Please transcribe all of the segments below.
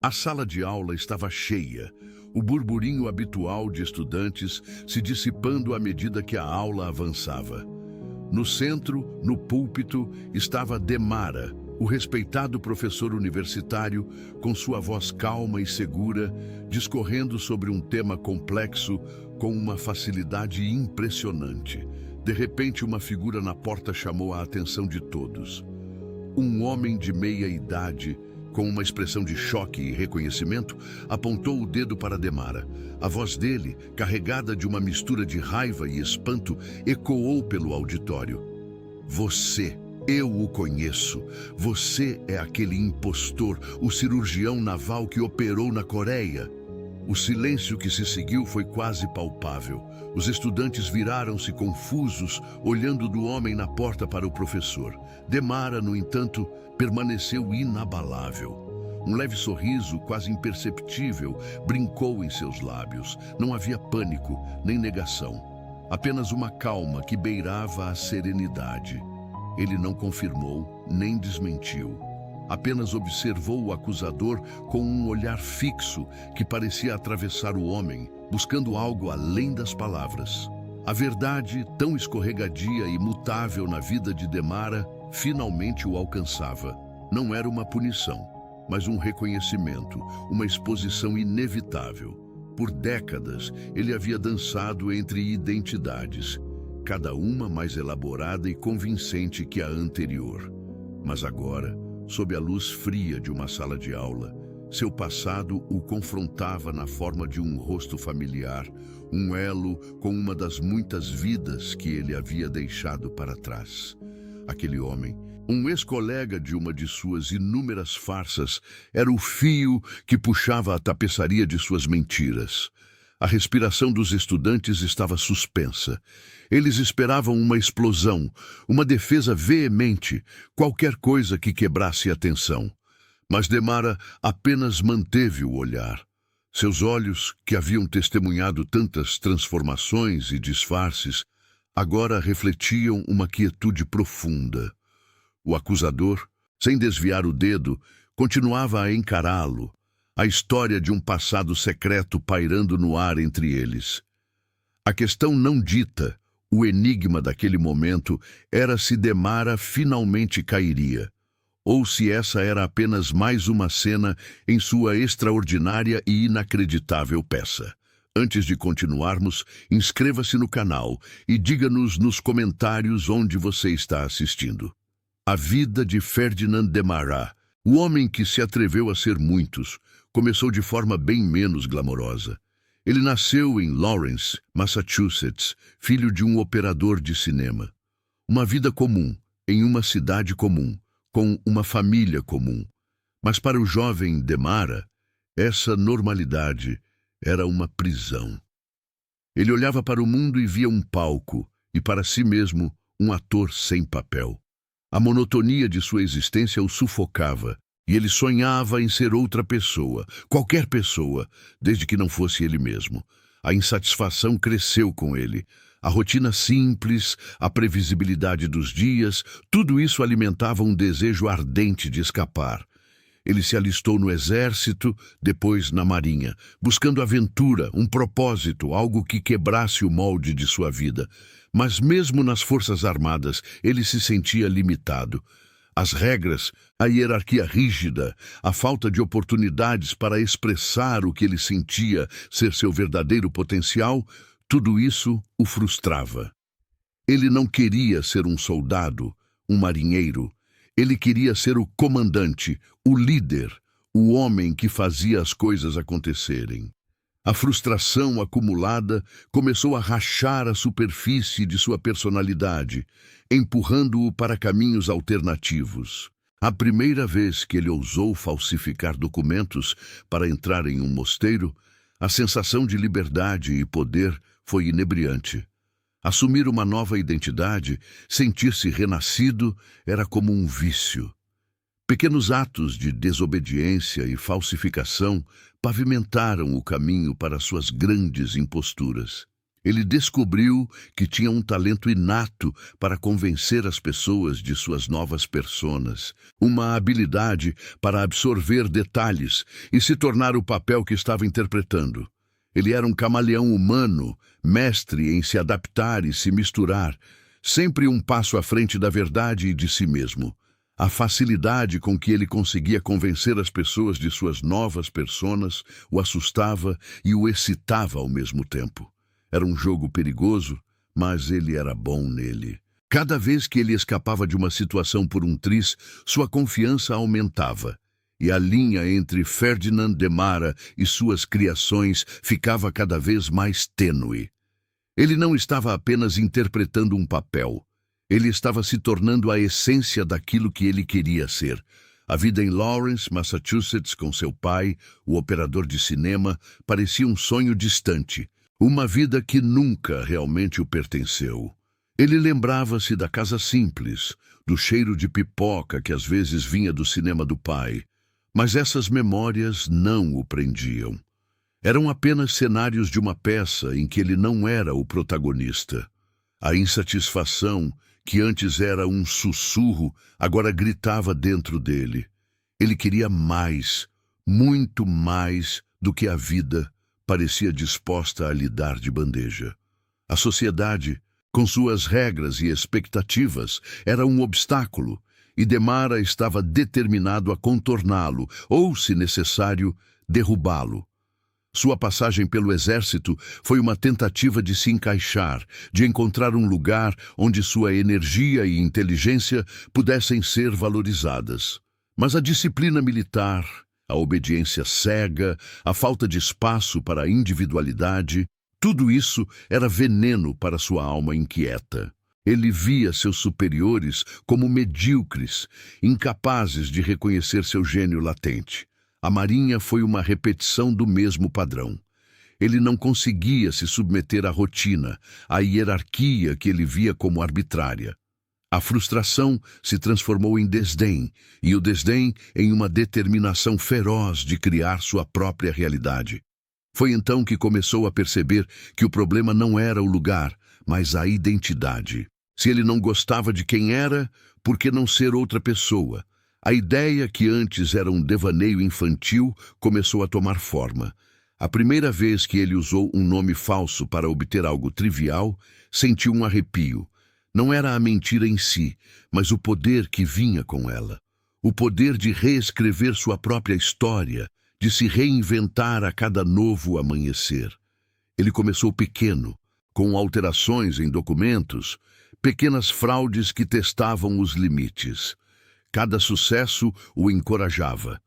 A sala de aula estava cheia, o burburinho habitual de estudantes se dissipando à medida que a aula avançava. No centro, no púlpito, estava Demara, o respeitado professor universitário, com sua voz calma e segura, discorrendo sobre um tema complexo com uma facilidade impressionante. De repente, uma figura na porta chamou a atenção de todos. Um homem de meia idade, com uma expressão de choque e reconhecimento, apontou o dedo para Demara. A voz dele, carregada de uma mistura de raiva e espanto, ecoou pelo auditório. Eu o conheço. Você é aquele impostor, o cirurgião naval que operou na Coreia. O silêncio que se seguiu foi quase palpável. Os estudantes viraram-se confusos, olhando do homem na porta para o professor. Demara, no entanto, permaneceu inabalável. Um leve sorriso, quase imperceptível, brincou em seus lábios. Não havia pânico, nem negação. Apenas uma calma que beirava a serenidade. Ele não confirmou, nem desmentiu. Apenas observou o acusador com um olhar fixo que parecia atravessar o homem, buscando algo além das palavras. A verdade, tão escorregadia e mutável na vida de Demara, finalmente o alcançava. Não era uma punição, mas um reconhecimento, uma exposição inevitável. Por décadas, ele havia dançado entre identidades, cada uma mais elaborada e convincente que a anterior. Mas agora, sob a luz fria de uma sala de aula, seu passado o confrontava na forma de um rosto familiar, um elo com uma das muitas vidas que ele havia deixado para trás. Aquele homem, um ex-colega de uma de suas inúmeras farsas, era o fio que puxava a tapeçaria de suas mentiras. A respiração dos estudantes estava suspensa. Eles esperavam uma explosão, uma defesa veemente, qualquer coisa que quebrasse a tensão. Mas Demara apenas manteve o olhar. Seus olhos, que haviam testemunhado tantas transformações e disfarces, agora refletiam uma quietude profunda. O acusador, sem desviar o dedo, continuava a encará-lo, a história de um passado secreto pairando no ar entre eles. A questão não dita, o enigma daquele momento, era se Demara finalmente cairia, ou se essa era apenas mais uma cena em sua extraordinária e inacreditável peça. Antes de continuarmos, inscreva-se no canal e diga-nos nos comentários onde você está assistindo. A vida de Ferdinand Demara, o homem que se atreveu a ser muitos, começou de forma bem menos glamourosa. Ele nasceu em Lawrence, Massachusetts, filho de um operador de cinema. Uma vida comum, em uma cidade comum, com uma família comum. Mas para o jovem Demara, essa normalidade era uma prisão. Ele olhava para o mundo e via um palco, e para si mesmo, um ator sem papel. A monotonia de sua existência o sufocava, e ele sonhava em ser outra pessoa, qualquer pessoa, desde que não fosse ele mesmo. A insatisfação cresceu com ele. A rotina simples, a previsibilidade dos dias, tudo isso alimentava um desejo ardente de escapar. Ele se alistou no exército, depois na marinha, buscando aventura, um propósito, algo que quebrasse o molde de sua vida. Mas mesmo nas forças armadas, ele se sentia limitado. As regras, a hierarquia rígida, a falta de oportunidades para expressar o que ele sentia ser seu verdadeiro potencial, tudo isso o frustrava. Ele não queria ser um soldado, um marinheiro. Ele queria ser o comandante, o líder, o homem que fazia as coisas acontecerem. A frustração acumulada começou a rachar a superfície de sua personalidade, empurrando-o para caminhos alternativos. A primeira vez que ele ousou falsificar documentos para entrar em um mosteiro, a sensação de liberdade e poder foi inebriante. Assumir uma nova identidade, sentir-se renascido, era como um vício. Pequenos atos de desobediência e falsificação pavimentaram o caminho para suas grandes imposturas. Ele descobriu que tinha um talento inato para convencer as pessoas de suas novas personas, uma habilidade para absorver detalhes e se tornar o papel que estava interpretando. Ele era um camaleão humano, mestre em se adaptar e se misturar, sempre um passo à frente da verdade e de si mesmo. A facilidade com que ele conseguia convencer as pessoas de suas novas personas o assustava e o excitava ao mesmo tempo. Era um jogo perigoso, mas ele era bom nele. Cada vez que ele escapava de uma situação por um triz, sua confiança aumentava. E a linha entre Ferdinand Demara e suas criações ficava cada vez mais tênue. Ele não estava apenas interpretando um papel. Ele estava se tornando a essência daquilo que ele queria ser. A vida em Lawrence, Massachusetts, com seu pai, o operador de cinema, parecia um sonho distante. Uma vida que nunca realmente o pertenceu. Ele lembrava-se da casa simples, do cheiro de pipoca que às vezes vinha do cinema do pai. Mas essas memórias não o prendiam. Eram apenas cenários de uma peça em que ele não era o protagonista. A insatisfação, que antes era um sussurro, agora gritava dentro dele. Ele queria mais, muito mais do que a vida parecia disposta a lhe dar de bandeja. A sociedade, com suas regras e expectativas, era um obstáculo, e Demara estava determinado a contorná-lo, ou, se necessário, derrubá-lo. Sua passagem pelo exército foi uma tentativa de se encaixar, de encontrar um lugar onde sua energia e inteligência pudessem ser valorizadas. Mas a disciplina militar, a obediência cega, a falta de espaço para a individualidade, tudo isso era veneno para sua alma inquieta. Ele via seus superiores como medíocres, incapazes de reconhecer seu gênio latente. A Marinha foi uma repetição do mesmo padrão. Ele não conseguia se submeter à rotina, à hierarquia que ele via como arbitrária. A frustração se transformou em desdém, e o desdém em uma determinação feroz de criar sua própria realidade. Foi então que começou a perceber que o problema não era o lugar, mas a identidade. Se ele não gostava de quem era, por que não ser outra pessoa? A ideia que antes era um devaneio infantil começou a tomar forma. A primeira vez que ele usou um nome falso para obter algo trivial, sentiu um arrepio. Não era a mentira em si, mas o poder que vinha com ela. O poder de reescrever sua própria história, de se reinventar a cada novo amanhecer. Ele começou pequeno, com alterações em documentos, pequenas fraudes que testavam os limites. Cada sucesso o encorajava.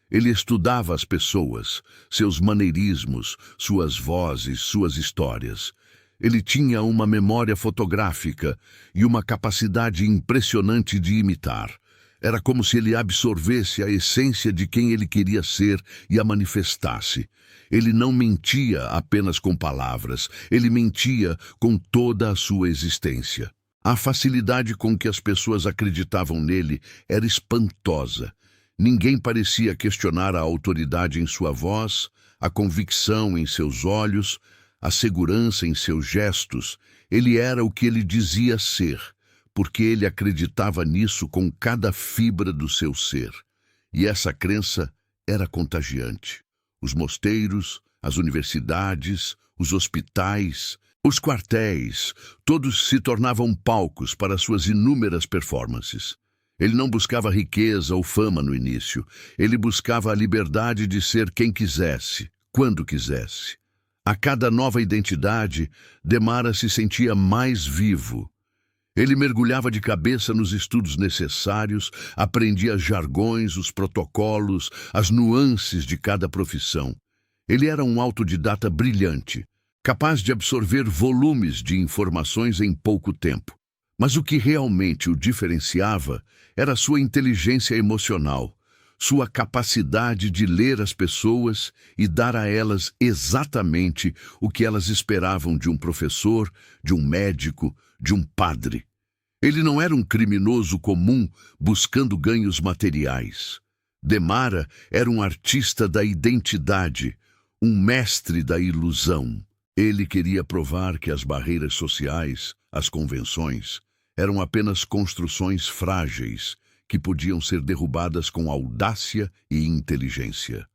Ele estudava as pessoas, seus maneirismos, suas vozes, suas histórias. Ele tinha uma memória fotográfica e uma capacidade impressionante de imitar. Era como se ele absorvesse a essência de quem ele queria ser e a manifestasse. Ele não mentia apenas com palavras, ele mentia com toda a sua existência. A facilidade com que as pessoas acreditavam nele era espantosa. Ninguém parecia questionar a autoridade em sua voz, a convicção em seus olhos, a segurança em seus gestos. Ele era o que ele dizia ser, porque ele acreditava nisso com cada fibra do seu ser. E essa crença era contagiante. Os mosteiros, as universidades, os hospitais, os quartéis, todos se tornavam palcos para suas inúmeras performances. Ele não buscava riqueza ou fama no início. Ele buscava a liberdade de ser quem quisesse, quando quisesse. A cada nova identidade, Demara se sentia mais vivo. Ele mergulhava de cabeça nos estudos necessários, aprendia os jargões, os protocolos, as nuances de cada profissão. Ele era um autodidata brilhante, capaz de absorver volumes de informações em pouco tempo. Mas o que realmente o diferenciava era sua inteligência emocional, sua capacidade de ler as pessoas e dar a elas exatamente o que elas esperavam de um professor, de um médico, de um padre. Ele não era um criminoso comum buscando ganhos materiais. Demara era um artista da identidade, um mestre da ilusão. Ele queria provar que as barreiras sociais, as convenções, eram apenas construções frágeis que podiam ser derrubadas com audácia e inteligência.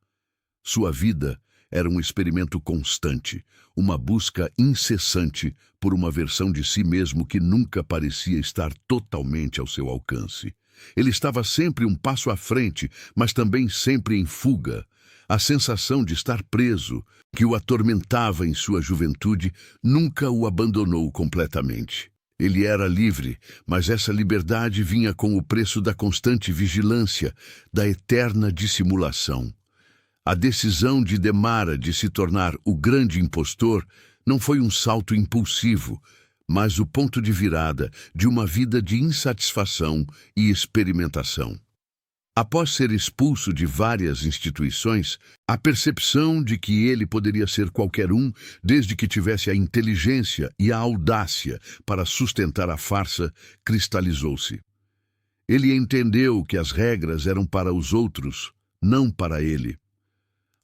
Sua vida era um experimento constante, uma busca incessante por uma versão de si mesmo que nunca parecia estar totalmente ao seu alcance. Ele estava sempre um passo à frente, mas também sempre em fuga. A sensação de estar preso, que o atormentava em sua juventude, nunca o abandonou completamente. Ele era livre, mas essa liberdade vinha com o preço da constante vigilância, da eterna dissimulação. A decisão de Demara de se tornar o grande impostor não foi um salto impulsivo, mas o ponto de virada de uma vida de insatisfação e experimentação. Após ser expulso de várias instituições, a percepção de que ele poderia ser qualquer um, desde que tivesse a inteligência e a audácia para sustentar a farsa, cristalizou-se. Ele entendeu que as regras eram para os outros, não para ele.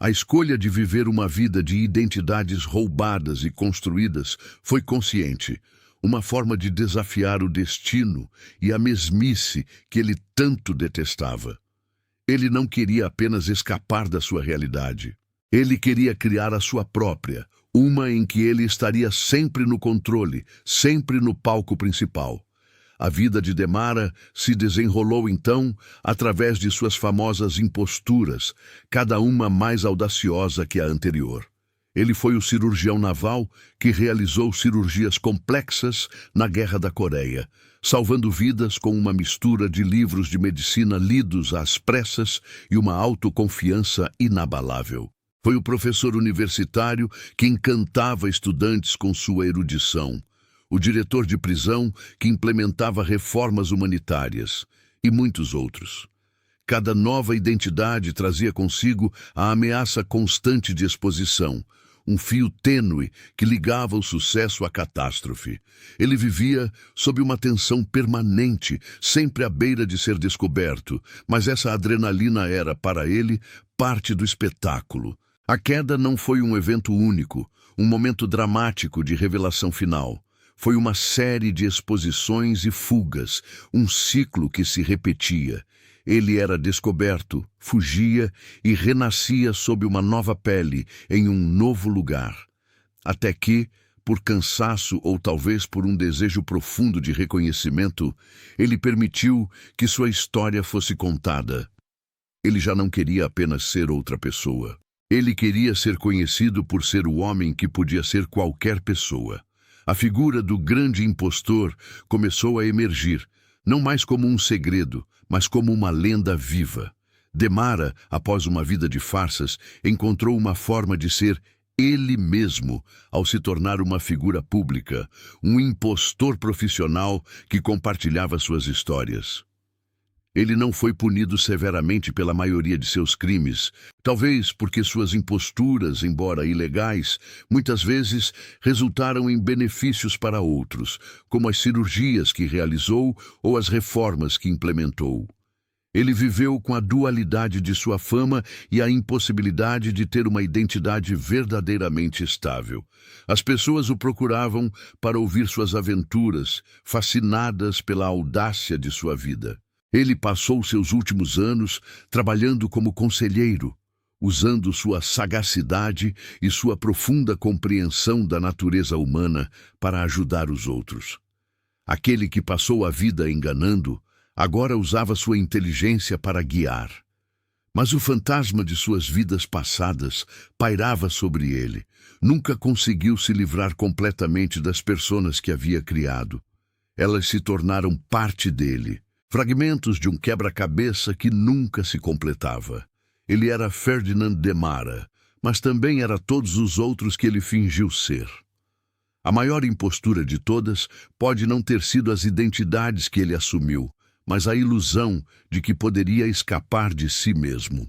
A escolha de viver uma vida de identidades roubadas e construídas foi consciente, uma forma de desafiar o destino e a mesmice que ele tanto detestava. Ele não queria apenas escapar da sua realidade. Ele queria criar a sua própria, uma em que ele estaria sempre no controle, sempre no palco principal. A vida de Demara se desenrolou então através de suas famosas imposturas, cada uma mais audaciosa que a anterior. Ele foi o cirurgião naval que realizou cirurgias complexas na Guerra da Coreia, salvando vidas com uma mistura de livros de medicina lidos às pressas e uma autoconfiança inabalável. Foi o professor universitário que encantava estudantes com sua erudição, o diretor de prisão que implementava reformas humanitárias, e muitos outros. Cada nova identidade trazia consigo a ameaça constante de exposição, um fio tênue que ligava o sucesso à catástrofe. Ele vivia sob uma tensão permanente, sempre à beira de ser descoberto, mas essa adrenalina era, para ele, parte do espetáculo. A queda não foi um evento único, um momento dramático de revelação final. Foi uma série de exposições e fugas, um ciclo que se repetia. Ele era descoberto, fugia e renascia sob uma nova pele, em um novo lugar. Até que, por cansaço ou talvez por um desejo profundo de reconhecimento, ele permitiu que sua história fosse contada. Ele já não queria apenas ser outra pessoa. Ele queria ser conhecido por ser o homem que podia ser qualquer pessoa. A figura do grande impostor começou a emergir, não mais como um segredo, mas como uma lenda viva. Demara, após uma vida de farsas, encontrou uma forma de ser ele mesmo ao se tornar uma figura pública, um impostor profissional que compartilhava suas histórias. Ele não foi punido severamente pela maioria de seus crimes, talvez porque suas imposturas, embora ilegais, muitas vezes resultaram em benefícios para outros, como as cirurgias que realizou ou as reformas que implementou. Ele viveu com a dualidade de sua fama e a impossibilidade de ter uma identidade verdadeiramente estável. As pessoas o procuravam para ouvir suas aventuras, fascinadas pela audácia de sua vida. Ele passou seus últimos anos trabalhando como conselheiro, usando sua sagacidade e sua profunda compreensão da natureza humana para ajudar os outros. Aquele que passou a vida enganando, agora usava sua inteligência para guiar. Mas o fantasma de suas vidas passadas pairava sobre ele. Nunca conseguiu se livrar completamente das personas que havia criado. Elas se tornaram parte dele. Fragmentos de um quebra-cabeça que nunca se completava. Ele era Ferdinand Demara, mas também era todos os outros que ele fingiu ser. A maior impostura de todas pode não ter sido as identidades que ele assumiu, mas a ilusão de que poderia escapar de si mesmo.